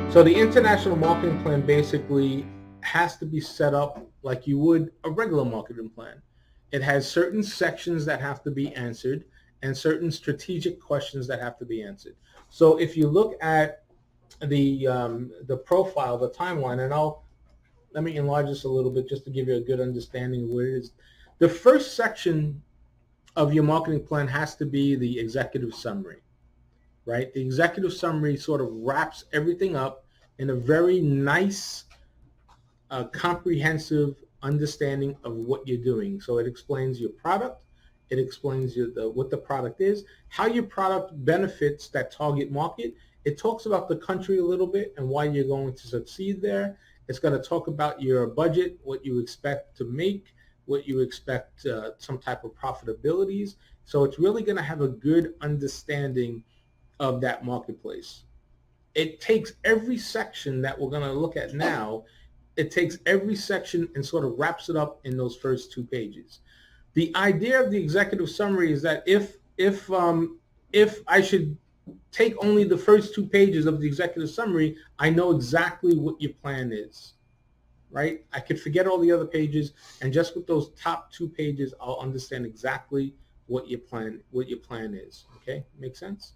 So the international marketing plan basically has to be set up like you would a regular marketing plan. It has certain sections that have to be answered and certain strategic questions that have to be answered. So if you look at the profile, the timeline, and let me enlarge this a little bit just to give you a good understanding of where it is. The first section of your marketing plan has to be the executive summary, right? The executive summary sort of wraps everything up in a very nice, comprehensive understanding of what you're doing. So it explains your product, it explains what the product is, how your product benefits that target market. It talks about the country a little bit and why you're going to succeed there. It's going to talk about your budget, what you expect to make, what you expect, some type of profitabilities. So it's really going to have a good understanding of that marketplace. It takes every section that we're going to look at now, it takes every section and sort of wraps it up in those first 2 pages. The idea of the executive summary is that if I should take only the first 2 pages of the executive summary, I know exactly what your plan is, right? I could forget all the other pages, and just with those top 2 pages, I'll understand exactly what your plan is. Okay, makes sense?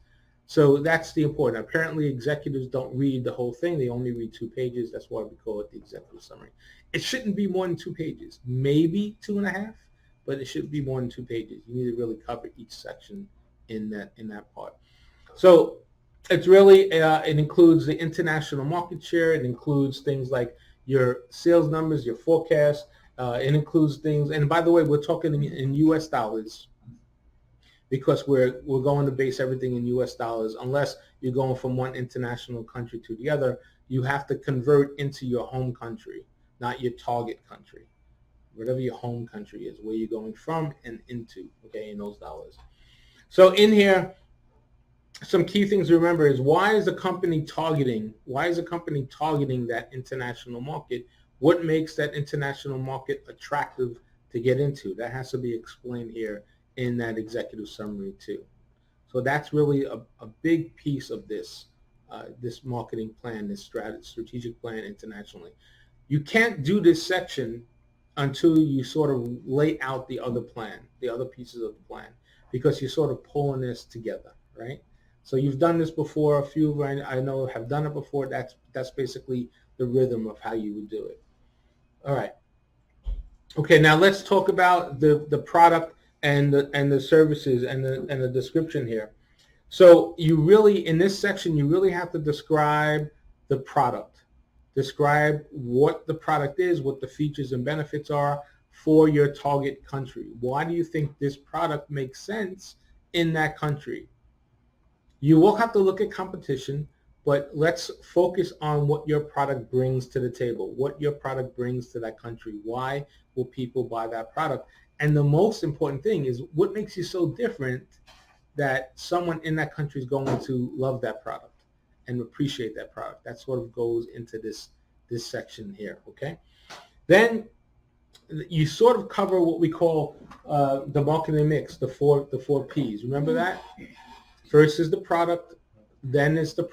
So that's the important. Apparently, executives don't read the whole thing; they only read 2 pages. That's why we call it the executive summary. It shouldn't be more than 2 pages, maybe 2.5, but it should be more than 2 pages. You need to really cover each section in that part. So it's really it includes the international market share. It includes things like your sales numbers, your forecast. It includes things, and by the way, we're talking in U.S. dollars because we're going to base everything in U.S. dollars. Unless you're going from one international country to the other, you have to convert into your home country, not your target country. Whatever your home country is, where you're going from and into, okay, in those dollars. So in here, some key things to remember is why is a company targeting that international market? What makes that international market attractive to get into? That has to be explained here in that executive summary too. So that's really a big piece of this this marketing plan, this strategic plan internationally. You can't do this section until you sort of lay out the other plan, the other pieces of the plan, because you're sort of pulling this together, right? So you've done this before. A few I know have done it before. That's basically the rhythm of how you would do it. All right. Okay. Now let's talk about the product and the services and the description here. So you really, in this section, you really have to describe the product. Describe what the product is, what the features and benefits are for your target country. Why do you think this product makes sense in that country? You will have to look at competition, but let's focus on what your product brings to the table, what your product brings to that country. Why will people buy that product? And the most important thing is what makes you so different that someone in that country is going to love that product and appreciate that product. That sort of goes into this section here, okay? Then you sort of cover what we call the marketing mix, the four P's. Remember that? First is the product, then is the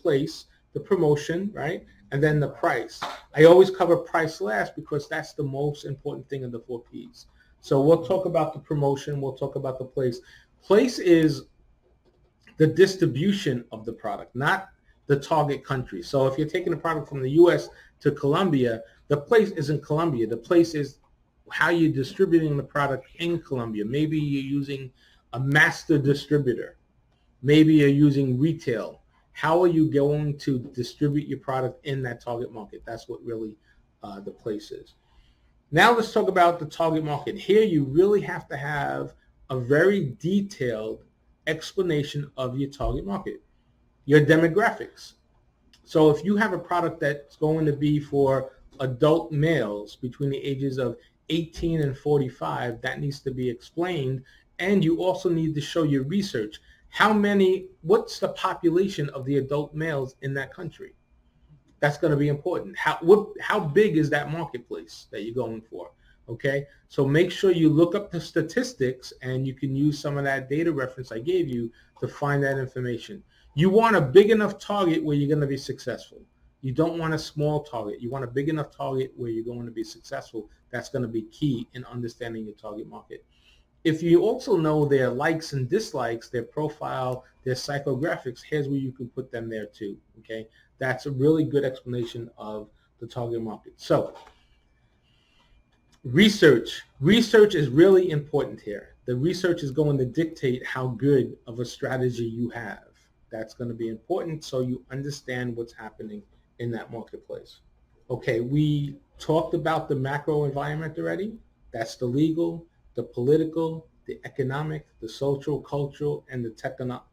place, the promotion, right? And then the price. I always cover price last because that's the most important thing of the 4 P's. So we'll talk about the promotion, we'll talk about the place. Place is the distribution of the product, not the target country. So if you're taking a product from the US to Colombia, the place isn't Colombia. The place is how you're distributing the product in Colombia. Maybe you're using a master distributor. Maybe you're using retail. How are you going to distribute your product in that target market? That's what really the place is. Now let's talk about the target market. Here you really have to have a very detailed explanation of your target market, your demographics. So if you have a product that's going to be for adult males between the ages of 18 and 45, that needs to be explained. And you also need to show your research. What's the population of the adult males in that country? That's going to be important. How big is that marketplace that you're going for? Okay, so make sure you look up the statistics, and you can use some of that data reference I gave you to find that information. You want a big enough target where you're going to be successful. You don't want a small target. You want a big enough target where you're going to be successful. That's going to be key in understanding your target market. If you also know their likes and dislikes, their profile, their psychographics, here's where you can put them there too. Okay, that's a really good explanation of the target market. So research is really important here. The research is going to dictate how good of a strategy you have. That's going to be important so you understand what's happening in that marketplace. Okay, we talked about the macro environment already. That's the legal, the political, the economic, the social, cultural, and the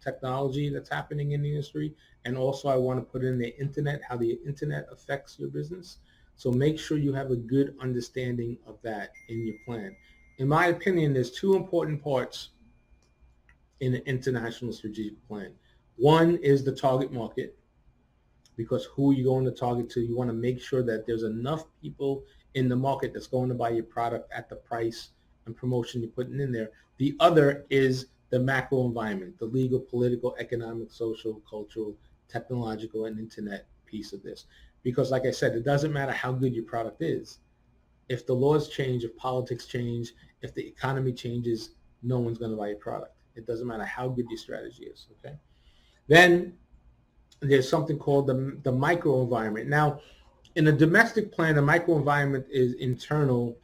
technology that's happening in the industry. And also I want to put in the internet, how the internet affects your business. So make sure you have a good understanding of that in your plan. In my opinion, there's two important parts in an international strategic plan. One is the target market, because who you're going to target to, you want to make sure that there's enough people in the market that's going to buy your product at the price and promotion you're putting in there. The other is the macro environment, the legal, political, economic, social, cultural, technological, and internet piece of this. Because like I said, it doesn't matter how good your product is. If the laws change, if politics change, if the economy changes, no one's going to buy your product. It doesn't matter how good your strategy is, okay? Then there's something called the microenvironment. Now, in a domestic plan, the microenvironment is internal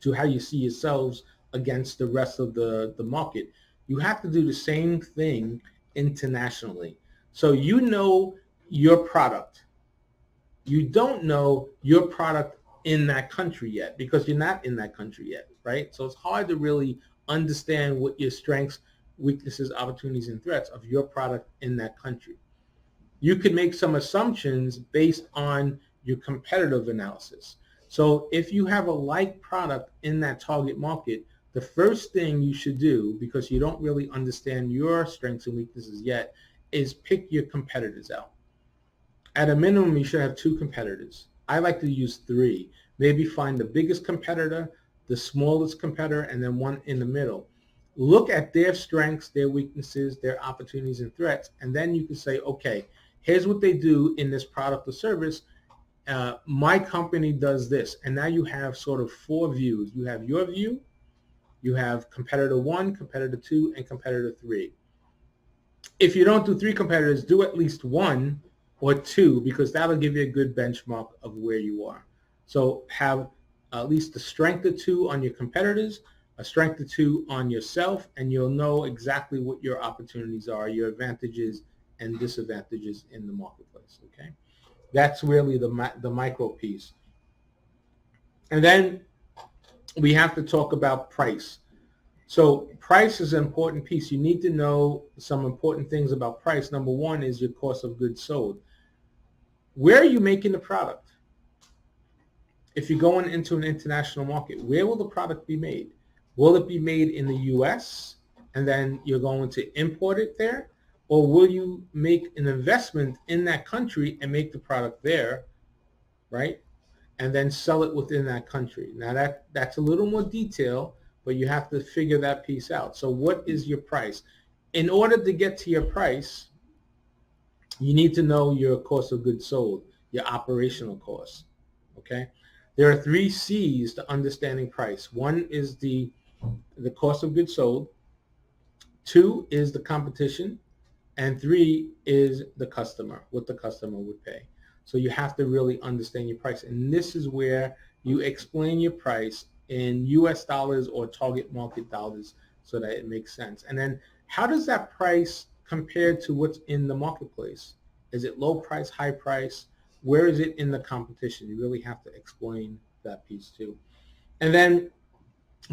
to how you see yourselves against the rest of the market. You have to do the same thing internationally. So you know your product. You don't know your product in that country yet because you're not in that country yet, right? So it's hard to really understand what your strengths, weaknesses, opportunities, and threats of your product in that country. You can make some assumptions based on your competitive analysis. So if you have a like product in that target market, the first thing you should do, because you don't really understand your strengths and weaknesses yet, is pick your competitors out. At a minimum, you should have two competitors. I like to use three. Maybe find the biggest competitor, the smallest competitor, and then one in the middle. Look at their strengths, their weaknesses, their opportunities and threats, and then you can say, okay, here's what they do in this product or service. My company does this. And now you have sort of four views. You have your view, you have competitor one, competitor two, and competitor three. If you don't do three competitors, do at least one or two, because that'll give you a good benchmark of where you are. So have at least a strength or two on your competitors, a strength or two on yourself, and you'll know exactly what your opportunities are, your advantages and disadvantages in the marketplace, okay? That's really the micro piece. And then we have to talk about price. So price is an important piece. You need to know some important things about price. Number one is your cost of goods sold. Where are you making the product? If you're going into an international market, where will the product be made? Will it be made in the US and then you're going to import it there? Or will you make an investment in that country and make the product there, right? And then sell it within that country. Now that's a little more detail, but you have to figure that piece out. So what is your price? In order to get to your price, you need to know your cost of goods sold, your operational costs, okay? There are 3 C's to understanding price. One is the cost of goods sold. 2 is the competition. And 3 is the customer, what the customer would pay. So you have to really understand your price. And this is where you explain your price in US dollars or target market dollars so that it makes sense. And then how does that price compare to what's in the marketplace? Is it low price, high price? Where is it in the competition? You really have to explain that piece too. And then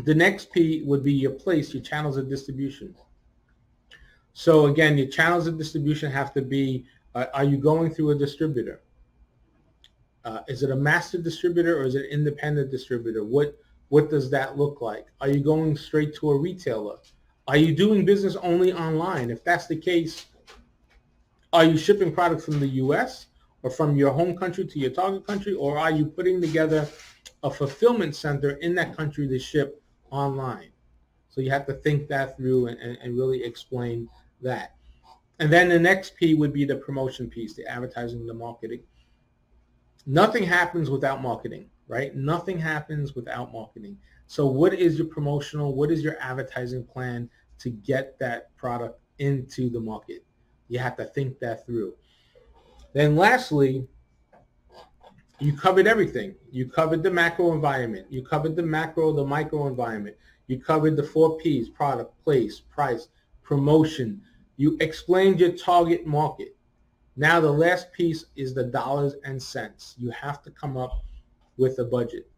the next P would be your place, your channels of distribution. So again, your channels of distribution have to be, are you going through a distributor? Is it a master distributor or is it an independent distributor? What does that look like? Are you going straight to a retailer? Are you doing business only online? If that's the case, are you shipping products from the US or from your home country to your target country, or are you putting together a fulfillment center in that country to ship online. So you have to think that through and really explain that. And then the next P would be the promotion piece, the advertising, the marketing. Nothing happens without marketing, right? Nothing happens without marketing. So what is your promotional, what is your advertising plan to get that product into the market? You have to think that through. Then lastly, you covered everything. You covered the macro environment. You covered the macro, the micro environment. You covered the 4 Ps, product, place, price, promotion. You explained your target market. Now the last piece is the dollars and cents. You have to come up with a budget.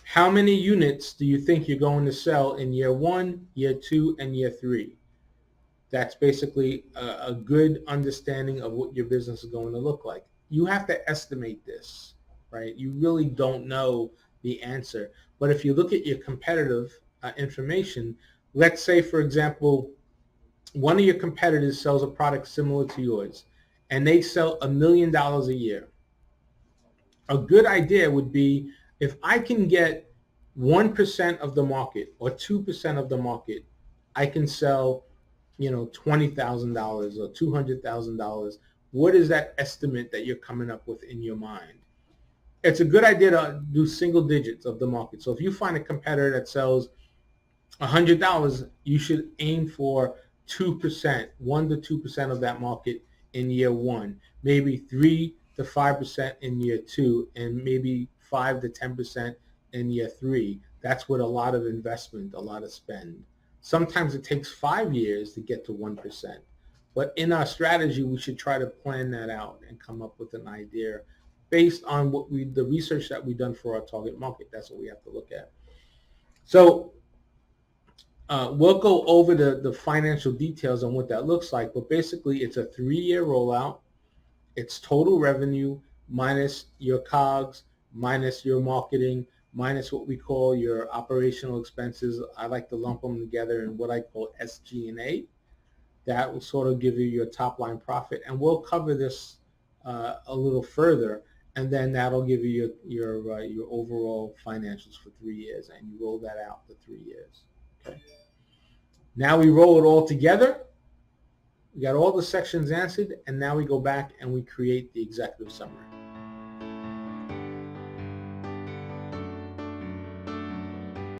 How many units do you think you're going to sell in year 1, year 2, and year 3? That's basically a good understanding of what your business is going to look like. You have to estimate this, right? You really don't know the answer. But if you look at your competitive information, let's say, for example, one of your competitors sells a product similar to yours, and they sell $1 million a year. A good idea would be, if I can get 1% of the market or 2% of the market, I can sell, $20,000 or $200,000. What is that estimate that you're coming up with in your mind? It's a good idea to do single digits of the market. So if you find a competitor that sells $100, you should aim for 2%, 1 to 2% of that market in year 1, maybe 3 to 5% in year 2, and maybe 5 to 10% in year 3. That's with a lot of investment, a lot of spend. Sometimes it takes 5 years to get to 1%. But in our strategy, we should try to plan that out and come up with an idea based on the research that we've done for our target market. That's what we have to look at. So we'll go over the financial details on what that looks like, but basically it's a 3-year rollout. It's total revenue minus your COGS, minus your marketing, minus what we call your operational expenses. I like to lump them together in what I call SG&A. That will sort of give you your top line profit, and we'll cover this a little further, and then that'll give you your overall financials for 3 years, and you roll that out for 3 years. Okay. Now we roll it all together. We got all the sections answered, and now we go back and we create the executive summary.